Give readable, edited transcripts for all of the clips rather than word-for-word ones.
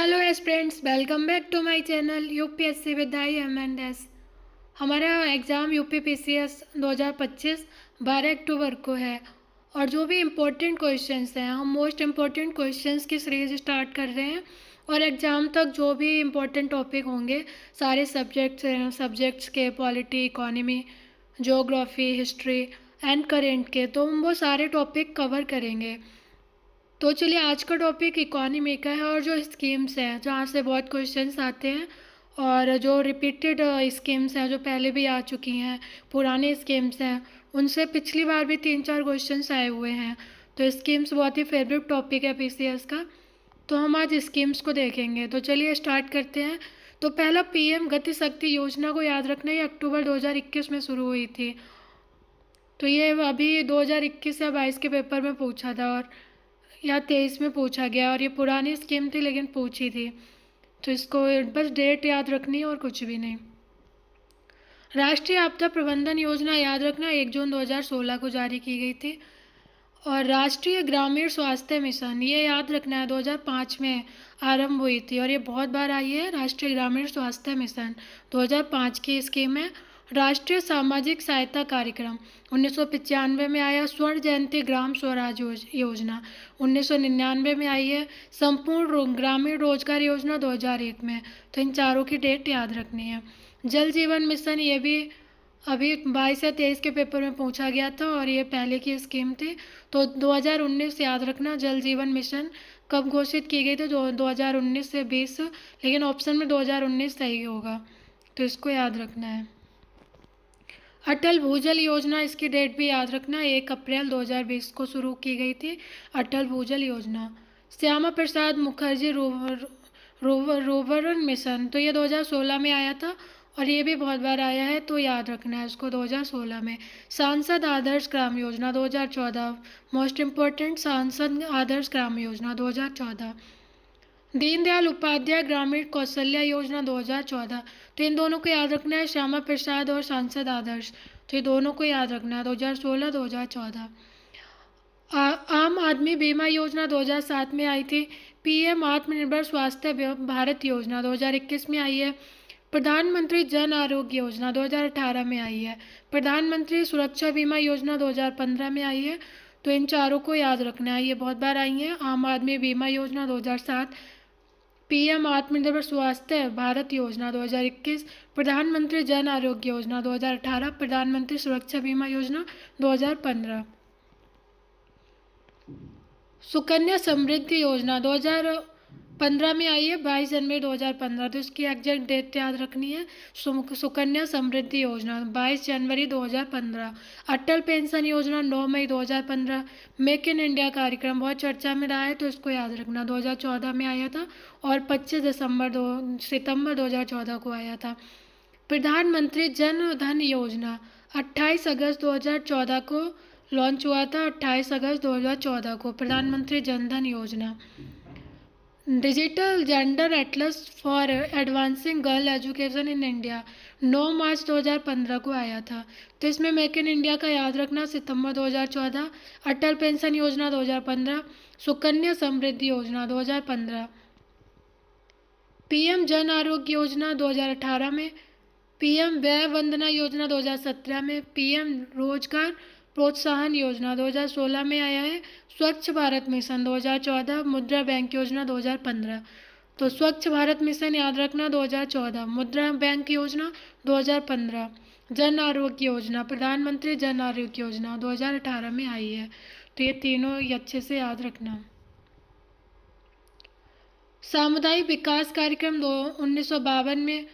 Hello aspirants, welcome back to my channel UPSC with I M and S. हमारा exam UPPCS 2025 12 अक्टूबर को है और जो भी इम्पोर्टेंट क्वेश्चंस हैं, हम मोस्ट इम्पोर्टेंट क्वेश्चंस की सीरीज स्टार्ट कर रहे हैं और एग्ज़ाम तक जो भी इम्पोर्टेंट टॉपिक होंगे सारे सब्जेक्ट्स के, polity, economy, geography, history and current के, तो हम वो सारे टॉपिक कवर करेंगे। तो चलिए, आज का टॉपिक इकोनॉमी का है और जो स्कीम्स हैं जहाँ से बहुत क्वेश्चंस आते हैं और जो रिपीटेड स्कीम्स हैं जो पहले भी आ चुकी हैं, पुराने स्कीम्स हैं, उनसे पिछली बार भी 3-4 क्वेश्चंस आए हुए हैं। तो स्कीम्स बहुत ही फेवरेट टॉपिक है पीसीएस का, तो हम आज स्कीम्स को देखेंगे। तो चलिए स्टार्ट करते हैं। तो पहला पीएम गति शक्ति योजना को याद रखना, ये अक्टूबर 2021 में शुरू हुई थी। तो ये अभी 2021 या 22 के पेपर में पूछा था और या 23 में पूछा गया, और ये पुरानी स्कीम थी लेकिन पूछी थी। तो इसको बस डेट याद रखनी है और कुछ भी नहीं। राष्ट्रीय आपदा प्रबंधन योजना याद रखना, 1 जून 2016 को जारी की गई थी। और राष्ट्रीय ग्रामीण स्वास्थ्य मिशन, ये याद रखना है, 2005 में आरंभ हुई थी और ये बहुत बार आई है। राष्ट्रीय ग्रामीण स्वास्थ्य मिशन 2005 की स्कीम है। राष्ट्रीय सामाजिक सहायता कार्यक्रम 1995 में आया। स्वर्ण जयंती ग्राम स्वराज योजना 1999 में आई है। संपूर्ण ग्रामीण रोजगार योजना 2001 में। तो इन चारों की डेट याद रखनी है। जल जीवन मिशन, ये भी अभी 22 या 23 के पेपर में पूछा गया था और ये पहले की स्कीम थी। तो 2019 याद रखना। जल जीवन मिशन कब घोषित की गई थी? 2019 से 20, लेकिन ऑप्शन में 2019 सही होगा, तो इसको याद रखना है। अटल भूजल योजना, इसकी डेट भी याद रखना, 1 अप्रैल 2020 को शुरू की गई थी अटल भूजल योजना। श्यामा प्रसाद मुखर्जी रोवर मिशन, तो ये 2016 में आया था और ये भी बहुत बार आया है, तो याद रखना है इसको 2016 में। सांसद आदर्श ग्राम योजना 2014, मोस्ट इम्पोर्टेंट, सांसद आदर्श ग्राम योजना 2014। दीनदयाल उपाध्याय ग्रामीण कौशल्या योजना 2014, तो इन दोनों को याद रखना है, श्यामा प्रसाद और सांसद आदर्श, तो ये दोनों को याद रखना है 2016 2014। आम आदमी बीमा योजना 2007 में आई थी। पीएम आत्मनिर्भर स्वास्थ्य भारत योजना 2021 में आई है। प्रधानमंत्री जन आरोग्य योजना 2018 में आई है। प्रधानमंत्री सुरक्षा बीमा योजना 2015 में आई है। तो इन चारों को याद रखना है, ये बहुत बार आई है। आम आदमी बीमा योजना 2007, पीएम आत्मनिर्भर स्वास्थ्य भारत योजना 2021, प्रधानमंत्री जन आरोग्य योजना 2018, प्रधानमंत्री सुरक्षा बीमा योजना 2015। सुकन्या समृद्धि योजना 2015 में आई है, 22 जनवरी 2015, तो इसकी एग्जैक्ट डेट याद रखनी है। सुकन्या समृद्धि योजना 22 जनवरी 2015। अटल पेंशन योजना 9 मई 2015। मेक इन इंडिया कार्यक्रम बहुत चर्चा में रहा है, तो इसको याद रखना, 2014 में आया था और 25 सितंबर 2014 को आया था। प्रधानमंत्री जन धन योजना 28 अगस्त 2014 को लॉन्च हुआ था, 28 अगस्त 2014 को प्रधानमंत्री जन धन योजना। Digital gender Atlas for advancing girl education in India 9 मार्च 2015 को आया था, तो इसमें मेक इन इंडिया का याद रखना, सितंबर 2014। अटल पेंशन योजना 2015, सुकन्या समृद्धि योजना 2015, पीएम जन आरोग्य योजना 2018 में, पीएम व्यय वंदना योजना 2017 में, पीएम रोजगार प्रोत्साहन योजना 2016 में आया है। स्वच्छ भारत मिशन 2014, मुद्रा बैंक योजना 2015। तो स्वच्छ भारत मिशन याद रखना 2014, मुद्रा बैंक योजना 2015, जन आरोग्य योजना, प्रधानमंत्री जन आरोग्य योजना 2018 में आई है। तो ये तीनों ही अच्छे से याद रखना। सामुदायिक विकास कार्यक्रम 1952 में,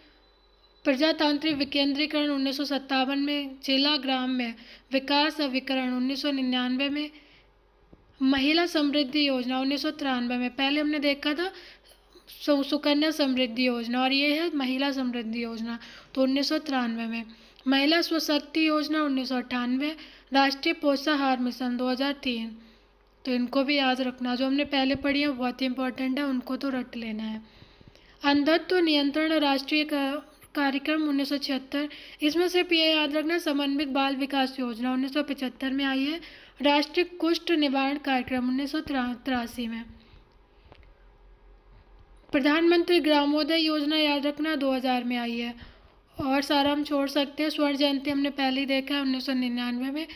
प्रजातांत्रिक विकेंद्रीकरण 1957 में, जिला ग्राम में विकास अभिकरण 1999 में, महिला समृद्धि योजना 1993 में। पहले हमने देखा था सुकन्या समृद्धि योजना और ये है महिला समृद्धि योजना, तो 1993 में। महिला स्वशक्ति योजना 1998, राष्ट्रीय पोषाहार मिशन 2003, तो इनको भी याद रखना, जो हमने पहले पढ़ी है बहुत ही इंपॉर्टेंट है, उनको तो रट लेना है। अंधत्व नियंत्रण राष्ट्रीय कार्यक्रम 1976, इसमें सिर्फ ये याद रखना, समन्वित बाल विकास योजना 1975 में आई है। राष्ट्रीय कुष्ठ निवारण कार्यक्रम 1983 में। प्रधानमंत्री ग्रामोदय योजना याद रखना 2000 में आई है। और सारा हम छोड़ सकते हैं, स्वर्ण जयंती हमने पहले ही देखा है 1999 में।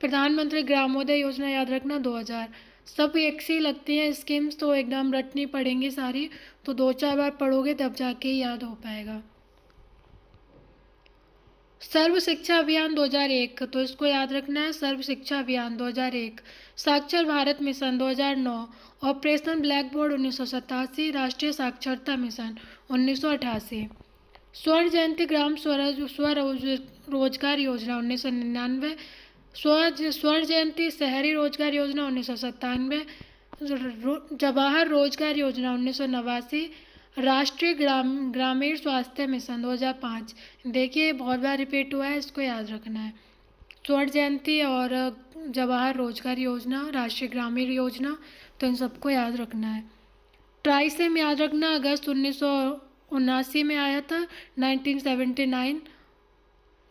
प्रधानमंत्री ग्रामोदय योजना याद रखना 2000। सब एक सी लगती हैं स्कीम्स, तो एकदम रटनी पड़ेंगी सारी, तो 2-4 बार पढ़ोगे तब जाके ही याद हो पाएगा। सर्व शिक्षा अभियान 2001, तो इसको याद रखना है, सर्व शिक्षा अभियान 2001। साक्षर Bharat mission 2009। Operation black board 1987। राष्ट्रीय साक्षरता मिशन 1988। स्वर्ण जयंती ग्राम स्वरोजगार योजना 1999। स्वर्ण जयंती शहरी रोजगार योजना 1997। जवाहर रोजगार योजना 1989। राष्ट्रीय ग्रामीण स्वास्थ्य मिशन 2005। देखिए बहुत बार रिपीट हुआ है, इसको याद रखना है। स्वर्ण जयंती और जवाहर रोजगार योजना, राष्ट्रीय ग्रामीण योजना, तो इन सबको याद रखना है। ट्राइसेम याद रखना, अगस्त 1979 में आया था, 1979।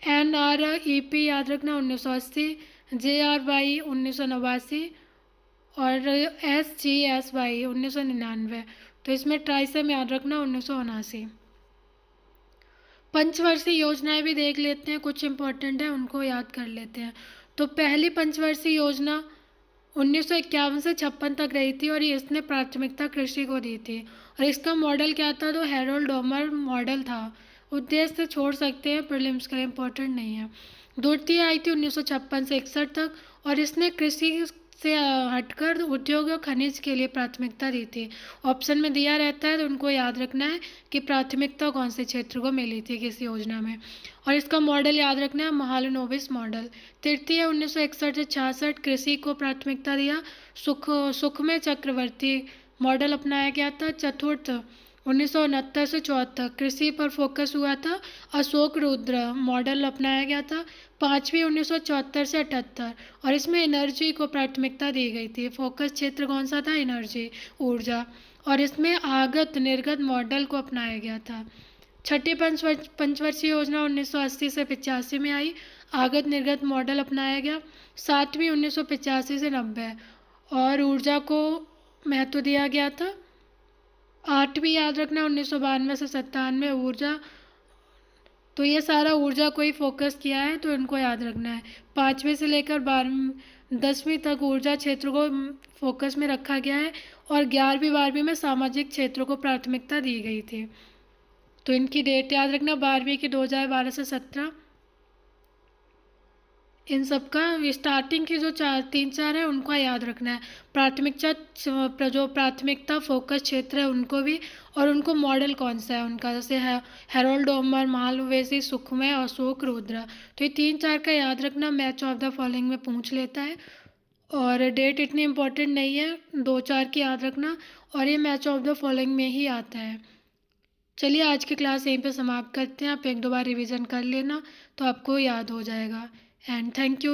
NREP याद रखना 1980। JRY 1989 और SGSY 1999। तो इसमें ट्राइसेम याद रखना 1979। पंचवर्षीय योजनाएं भी देख लेते हैं, कुछ इंपॉर्टेंट है उनको याद कर लेते हैं। तो पहली पंचवर्षीय योजना 1951 से 56 तक रही थी और ये इसने प्राथमिकता कृषि को दी थी। और इसका मॉडल क्या था, तो हैरोल्ड डोमर मॉडल था। उद्देश्य छोड़ सकते हैं, प्रीलिम्स के लिए इंपॉर्टेंट नहीं है। द्वितीय आई थी 1956 से 61 तक और इसने कृषि से हटकर उद्योग और खनिज के लिए प्राथमिकता दी थी। ऑप्शन में दिया रहता है तो उनको याद रखना है कि प्राथमिकता कौन से क्षेत्र को मिली थी किस योजना में। और इसका मॉडल याद रखना है, महालनोबिस मॉडल। तृतीय 1961 से 66 कृषि को प्राथमिकता दिया। सुखमय चक्रवर्ती मॉडल अपनाया गया था। चतुर्थ 1969 से 74 कृषि पर फोकस हुआ था। अशोक रुद्र मॉडल अपनाया गया था। पाँचवीं 1974 से 78 और इसमें एनर्जी को प्राथमिकता दी गई थी। फोकस क्षेत्र कौन सा था, एनर्जी, ऊर्जा। और इसमें आगत निर्गत मॉडल को अपनाया गया था। छठी पंचवर्षीय योजना 1980 से 85 में आई, आगत निर्गत मॉडल अपनाया गया। सातवीं 1985 से 90 और ऊर्जा को महत्व दिया गया था। आठवीं याद रखना 1992 से 97 ऊर्जा, तो ये सारा ऊर्जा को ही फोकस किया है, तो इनको याद रखना है। पाँचवीं से लेकर 10वीं तक ऊर्जा क्षेत्र को फोकस में रखा गया है और 11वीं 12वीं में सामाजिक क्षेत्रों को प्राथमिकता दी गई थी। तो इनकी डेट याद रखना, 12वीं की 2012 से 17। इन सब का स्टार्टिंग की जो 3-4 है उनको याद रखना है। जो प्राथमिकता फोकस क्षेत्र है उनको भी, और उनको मॉडल कौन सा है उनका, जैसे है हैरोल्ड डोमर, महालनोबिस, सुखमय, अशोक रुद्र। तो ये 3-4 का याद रखना, मैच ऑफ द फॉलोइंग में पूछ लेता है। और डेट इतनी इंपॉर्टेंट नहीं है, 2-4 की याद रखना, और ये मैच ऑफ द फॉलोइंग में ही आता है। चलिए आज की क्लास यहीं पे समाप्त करते हैं। आप 1-2 बार रिवीजन कर लेना तो आपको याद हो जाएगा। And thank you.